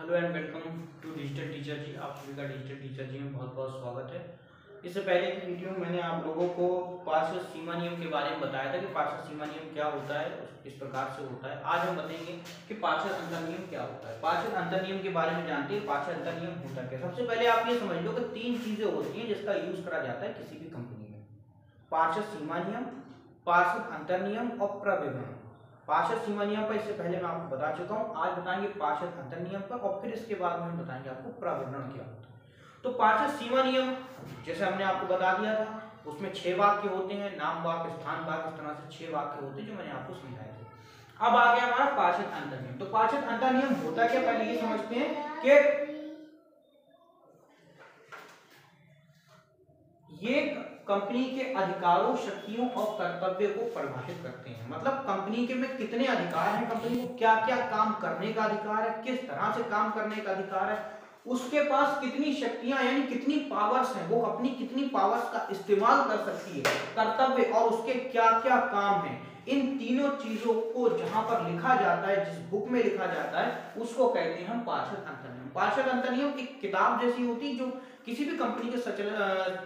Hello and welcome to digital teacher ji. आप सभी का डिजिटल टीचर जी में बहुत बहुत स्वागत है। इससे पहले की वीडियो में मैंने आप लोगों को पार्षद सीमा नियम के बारे में बताया था कि पार्षद सीमा नियम क्या होता है, किस प्रकार से होता है। आज हम बताएंगे कि पार्षद अंतर नियम क्या होता है। पार्षद अंतर नियम के बारे में जानते हैं। पार्षद अंतर नियम होता क्या। सबसे पहले आप ये समझ लो कि तीन चीजें होती हैं जिसका यूज करा जाता है किसी भी कंपनी में: पार्षद सीमा नियम, पार्षद अंतर नियम और प्रविवरण। पार्षद सीमा नियम पर इससे पहले मैं आपको बता चुका हूं। आज बताएंगे पार्षद अंतर नियम पर और फिर इसके बाद में हम बताएंगे आपको प्रविवरण क्या होता है। तो पार्षद सीमा नियम जैसे हमने आपको बता दिया था, उसमें 6 वाक्य होते हैं, नाम वाक्य, स्थान वाक्य, इस तरह से 6 वाक्य होते हैं जो मैंने आपको समझाए थे। अब आ गया हमारा पार्षद अंतर नियम। तो पार्षद अंतर नियम होता क्या, पहले ये समझते हैं कि ये कंपनी के अधिकारों, शक्तियों और कर्तव्य को परिभाषित करते हैं। मतलब कंपनी के में कितने अधिकार हैं, कंपनी को क्या क्या काम करने का अधिकार है, किस तरह से काम करने का अधिकार है, उसके पास कितनी शक्तियां यानी कितनी पावर्स हैं, वो अपनी कितनी पावर्स का इस्तेमाल कर सकती है, कर्तव्य और उसके क्या क्या काम हैं। इन तीनों चीजों को जहां पर लिखा जाता है, जिस बुक में लिखा जाता है, उसको कहते हैं हम पार्षद अंतर नियम। पार्षद अंतर नियम एक किताब जैसी होती है जो किसी भी कंपनी के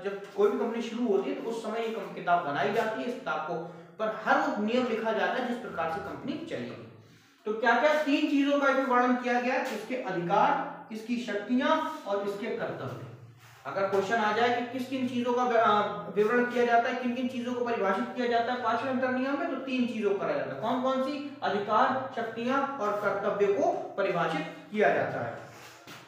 जब कोई भी कंपनी शुरू होती है तो उस समय ये किताब बनाई जाती है। इस किताब को पर हर वो नियम लिखा जाता है जिस प्रकार से कंपनी चलेगी। तो क्या क्या तीन चीजों का वर्णन किया गया है: इसके अधिकार, इसकी शक्तियां और इसके कर्तव्य। अगर क्वेश्चन आ जाए कि किस किन चीजों का विवरण किया जाता है, किन किन चीजों को परिभाषित किया जाता है पार्षद अंतर नियम में, तो तीन चीजों को करा जाता है। कौन कौन सी? अधिकार, शक्तियां और कर्तव्य को परिभाषित किया जाता है।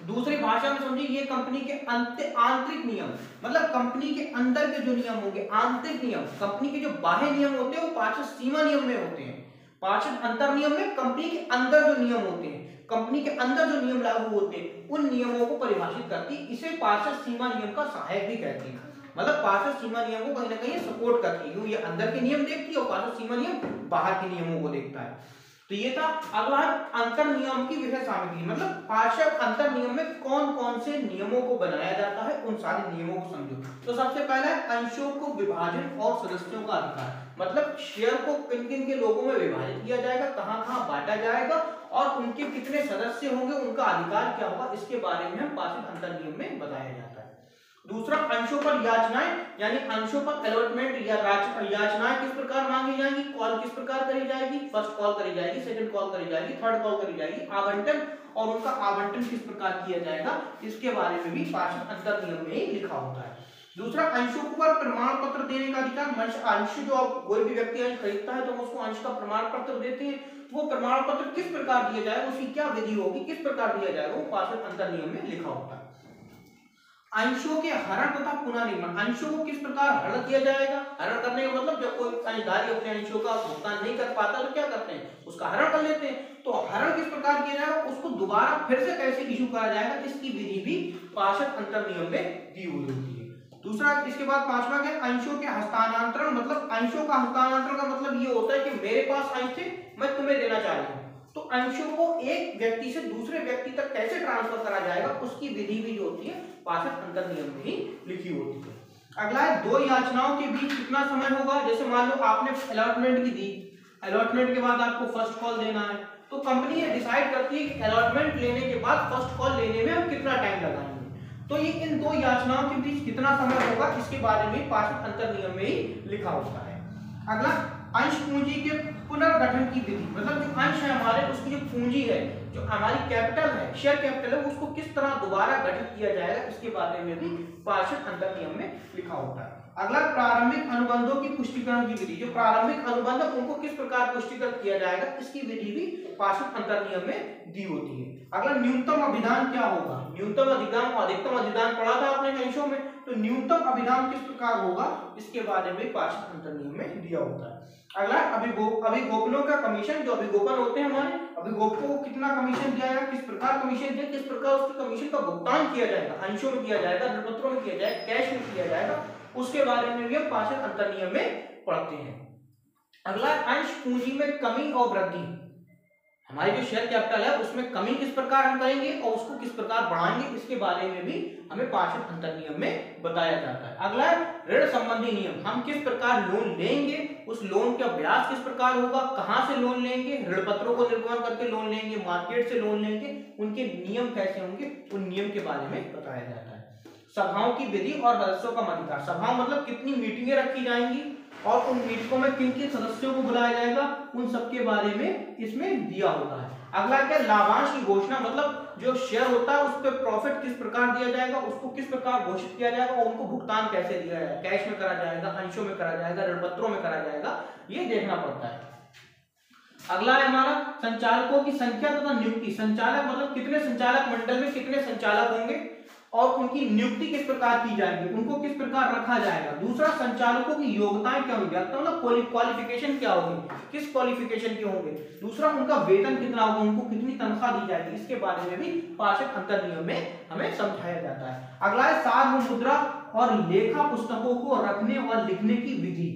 दूसरी भाषा में समझिए, ये कंपनी के आंतरिक नियम, मतलब कंपनी के अंदर के जो नियम होंगे, आंतरिक नियम। कंपनी के जो बाह्य नियम होते हैं वो पार्षद सीमा नियम में होते हैं। पार्षद अंतर नियम में कंपनी के अंदर जो नियम होते हैं, कंपनी के अंदर जो नियम लागू होते हैं, उन नियमों को परिभाषित करती है। इसे पार्षद सीमा नियम का सहायक भी कहते हैं। मतलब पार्षद सीमा नियम को कहीं ना कहीं सपोर्ट करती है। ये अंदर के नियम देखती है और पार्षद सीमा नियम बाहर के नियमों को देखता है। तो ये था। अगला अंतर नियम की विषय सामग्री, मतलब पार्षद अंतर नियम में कौन कौन से नियमों को बनाया जाता है, उन सारे नियमों को समझो। तो सबसे पहला है अंशों को विभाजन और सदस्यों का अधिकार। मतलब शेयर को किन किन के लोगों में विभाजित किया जाएगा, कहां कहां बांटा जाएगा और उनके कितने सदस्य होंगे, उनका अधिकार क्या होगा, इसके बारे में हम पार्षद अंतर नियम में बताया जाता है। दूसरा, अंशों पर याचनाएं, यानी अंशों पर अलॉटमेंट या याचनाएं किस प्रकार मांगी जाएंगी, कॉल किस प्रकार करी जाएगी, फर्स्ट कॉल करी जाएगी, सेकंड कॉल करी जाएगी, थर्ड कॉल करी जाएगी, आवंटन और उनका आवंटन किस प्रकार किया जाएगा, इसके बारे में भी पार्षद अंतर नियम में ही लिखा होता है। दूसरा, अंशों पर प्रमाण पत्र देने का अधिकार। अंश जो कोई भी व्यक्ति अंश खरीदता है तो हम उसको अंश का प्रमाण पत्र देते हैं। वो प्रमाण पत्र किस प्रकार दिया जाएगा, उसकी क्या विधि होगी, किस प्रकार दिया जाएगा, वो पार्षद अंतर नियम में लिखा होता है। अंशों के हरण तथा पुनर्निर्माण, अंशों को किस प्रकार हरण किया जाएगा। हरण करने का मतलब जब कोई अंशधारी अपने अंशों का भुगतान नहीं कर पाता तो क्या करते हैं, उसका हरण कर लेते हैं। तो हरण किस प्रकार किया जाएगा, उसको दोबारा फिर से कैसे इशू करा जाएगा, इसकी विधि भी पार्षद अंतर नियम में दी हुई होती है। दूसरा, इसके बाद पांचवा क्या, अंशों के हस्तांतरण। मतलब अंशों का हस्तांतरण का मतलब ये होता है कि मेरे पास अंश थे, मैं तुम्हें देना चाह रहा हूं, तो अंशों को एक व्यक्ति से दूसरे व्यक्ति तक कैसे ट्रांसफर करा जाएगा, उसकी विधि भी जो होती है पार्षद अंतर नियम में ही लिखी होती है। अगला है, दो याचनाओं के बीच कितना समय होगा। जैसे मान लो आपने अलॉटमेंट की दी, अलॉटमेंट के बाद आपको फर्स्ट कॉल देना है, तो कंपनी ये डिसाइड करती है कि अलॉटमेंट लेने के बाद फर्स्ट कॉल लेने में हम कितना टाइम लगाएंगे। तो ये इन दो याचनाओं के बीच कितना समय होगा, इसके बारे में पार्षद अंतर नियम में ही लिखा होता है। अगला, अंश पूंजी के पुनर्गठन की विधि। मतलब जो अंश है हमारे, उसकी जो पूंजी है, जो हमारी कैपिटल है, शेयर कैपिटल है, उसको किस तरह दोबारा गठित किया जाएगा, इसके बारे में भी पार्षद अंतर नियम में लिखा होता है। अगला, प्रारंभिक अनुबंधों की पुष्टिकरण की विधि। जो प्रारंभिक अनुबंध है उनको किस प्रकार पुष्टिकृत किया जाएगा, इसकी विधि भी पार्षद अंतर नियम में दी होती है। अगला, न्यूनतम अभिधान क्या होगा। न्यूनतम अधिदान और अधिकतम अधिदान पढ़ा था आपने अंशों में, तो न्यूनतम अभिधान किस प्रकार होगा, इसके बारे में पार्षद अंतर नियम में दिया होता है। अगला, अभिगोपनों का कमीशन। जो अभिगोपन होते हैं हमारे, अभिगोपकों को कितना कमीशन दिया जाएगा, किस प्रकार कमीशन दिया, किस प्रकार उसके कमीशन का भुगतान किया जाएगा, अंशों में किया जाएगा, ऋणपत्रों में किया जाएगा, कैश में किया जाएगा, उसके बारे में भी हम पार्षद अंतर नियम में पढ़ते हैं। अगला, अंश पूंजी में कमी और वृद्धि। हमारी जो शेयर कैपिटल है उसमें कमी किस प्रकार हम करेंगे और उसको किस प्रकार बढ़ाएंगे, इसके बारे में भी हमें पार्षद अंतर नियम में बताया जाता है। अगला, ऋण संबंधी नियम। हम किस प्रकार लोन लेंगे, उस लोन का ब्याज किस प्रकार होगा, कहां से लोन लेंगे, ऋण पत्रों को निर्माण करके लोन लेंगे, मार्केट से लोन लेंगे, उनके नियम कैसे होंगे, उन नियम के बारे में बताया जाता है। सभाओं की विधि और सदस्यों का मताधिकार, सभाओं मतलब कितनी मीटिंगें रखी जाएंगी और उन मीटिंगों में किन किन सदस्यों को बुलाया जाएगा, उन सबके बारे में इसमें दिया होता है। अगला क्या, लाभांश की घोषणा, मतलब जो शेयर होता है उस पर प्रॉफिट किस प्रकार दिया जाएगा, उसको किस प्रकार घोषित किया जाएगा और उनको भुगतान कैसे दिया जाएगा, कैश में करा जाएगा, अंशों में करा जाएगा, ऋण पत्रों में करा जाएगा, ये देखना पड़ता है। अगला है हमारा संचालकों की संख्या तथा नियुक्ति, संचालक मतलब कितने संचालक मंडल में कितने संचालक होंगे और उनकी नियुक्ति किस प्रकार की जाएगी, उनको किस प्रकार रखा जाएगा। दूसरा, संचालकों की योग्यताएं क्या होगी, मतलब क्वालिफिकेशन क्या होगी, किस क्वालिफिकेशन के होंगे। दूसरा, उनका वेतन कितना होगा, उनको कितनी तनख्वाह दी जाएगी, इसके बारे में भी पार्षद अंतर नियम में हमें समझाया जाता है। अगला है सार्वभौम मुद्रा और लेखा पुस्तकों को रखने और लिखने की विधि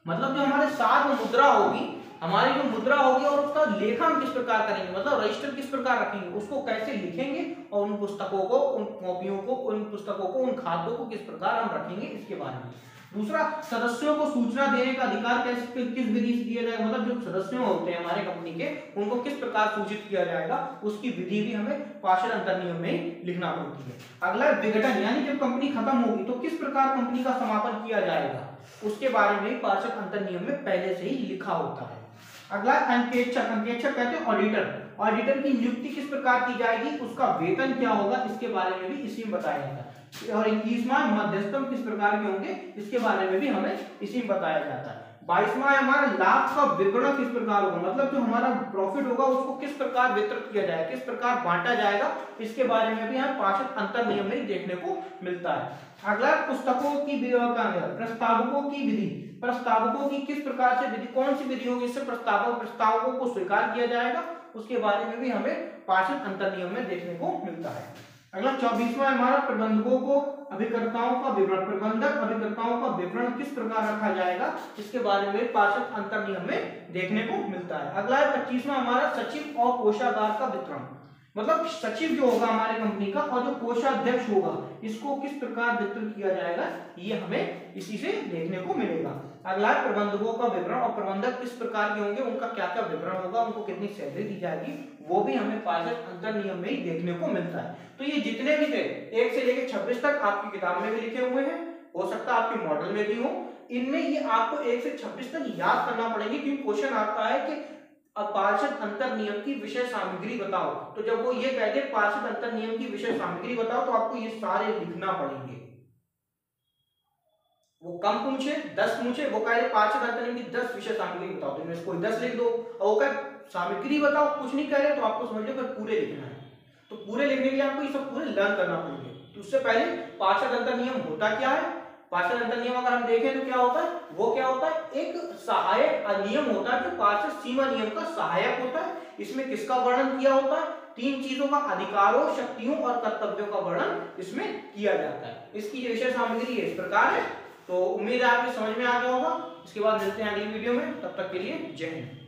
मतलब जो हमारे सार्वभौम मुद्रा होगी, हमारी जो मुद्रा होगी और उसका लेखा हम किस प्रकार करेंगे, मतलब रजिस्टर किस प्रकार रखेंगे, उसको कैसे लिखेंगे और उन पुस्तकों को, उन कॉपियों को, उन पुस्तकों को, उन खातों को किस प्रकार हम रखेंगे, इसके बारे में। दूसरा, सदस्यों को सूचना देने का अधिकार कैसे, किस विधि से दिया जाएगा, मतलब जो सदस्य होते हैं हमारे कंपनी के, उनको किस प्रकार सूचित किया जाएगा, उसकी विधि भी हमें पार्षद अंतर नियम में लिखना पड़ती है। अगला विघटन, यानी जब कंपनी खत्म होगी तो किस प्रकार कंपनी का समापन किया जाएगा, उसके बारे में पार्षद अंतर नियम में पहले से ही लिखा होता है। अगला अंकेक्षक, अंकेक्षक कहते हैं ऑडिटर, ऑडिटर की नियुक्ति किस प्रकार की जाएगी, उसका वेतन क्या होगा, इसके बारे में भी इसी में बताया जाता है। और 21वां मध्यस्थम किस प्रकार के होंगे, इसके बारे में भी हमें इसी में बताया जाता है। 22वां हमारा लाभ का वितरण किस प्रकार होगा, मतलब जो हमारा प्रॉफिट होगा उसको किस प्रकार वितरित किया जाएगा, किस प्रकार बांटा जाएगा, इसके बारे में भी हमें पार्षद अंतर नियम में देखने को मिलता है। अगला पुस्तकों की प्रस्तावकों की विधि, प्रस्तावकों की किस प्रकार से विधि, कौन सी विधि होगी, इससे प्रस्तावकों को स्वीकार किया जाएगा, उसके बारे में भी हमें पार्षद अंतर नियम में देखने को मिलता है। अगला 24वां हमारा प्रबंधकों को अभिकर्ताओं का विवरण, प्रबंधक अभिकर्ताओं का विवरण किस प्रकार रखा जाएगा, इसके बारे में पार्षद अंतर नियम में देखने को मिलता है। अगला है 25वां हमारा सचिव और कोषागार का वितरण, मतलब सचिव जो होगा हमारे कंपनी का और जो कोषाध्यक्ष होगा, इसको किस प्रकार वितरित किया जाएगा, ये हमें इसी से देखने को मिलेगा। अगला है प्रबंधकों का विवरण, और प्रबंधक किस प्रकार के होंगे, उनका क्या क्या विवरण होगा, उनको कितनी सैलरी दी जाएगी, वो भी हमें पार्षद अंतर नियम में ही देखने को मिलता है। तो ये जितने भी थे 1 से लेकर 26 तक आपकी किताब में भी लिखे हुए हैं, हो सकता है आपके मॉडल में भी हो, इनमें ये आपको 1 से 26 तक याद करना पड़ेगी, क्योंकि क्वेश्चन आता है कि पार्षद अंतर नियम की विषय सामग्री बताओ, तो जब वो ये कहते हैं पार्षद अंतर नियम की विषय सामग्री बताओ, तो आपको ये सारे लिखना पड़ेंगे। वो कम पूछे 10 पूछे, वो कह रहे पार्षद अंतर नियम की 10 विषय सामग्री बताओ, तो इनमें कोई 10 लिख दो, और वो कह सामग्री बताओ, कुछ नहीं कह रहे, तो आपको समझ लो पूरे लिखना है। तो पूरे लिखने के लिए आपको ये सब पूरे लर्न करना पड़ेगा। तो उससे पहले पार्षद अंतर नियम होता क्या है, पार्षद अंतर नियम अगर हम देखें तो क्या होता है, वो क्या होता है, एक सहायक नियम होता है जो पार्षद सीमा नियम का सहायक होता है। इसमें किसका वर्णन किया होता है, 3 चीजों का, अधिकारों, शक्तियों और कर्तव्यों का वर्णन इसमें किया जाता है। इसकी विषय सामग्री इस प्रकार है। तो उम्मीद है आपको समझ में आ गया होगा। इसके बाद मिलते हैं अगली वीडियो में, तब तक के लिए जय हिंद।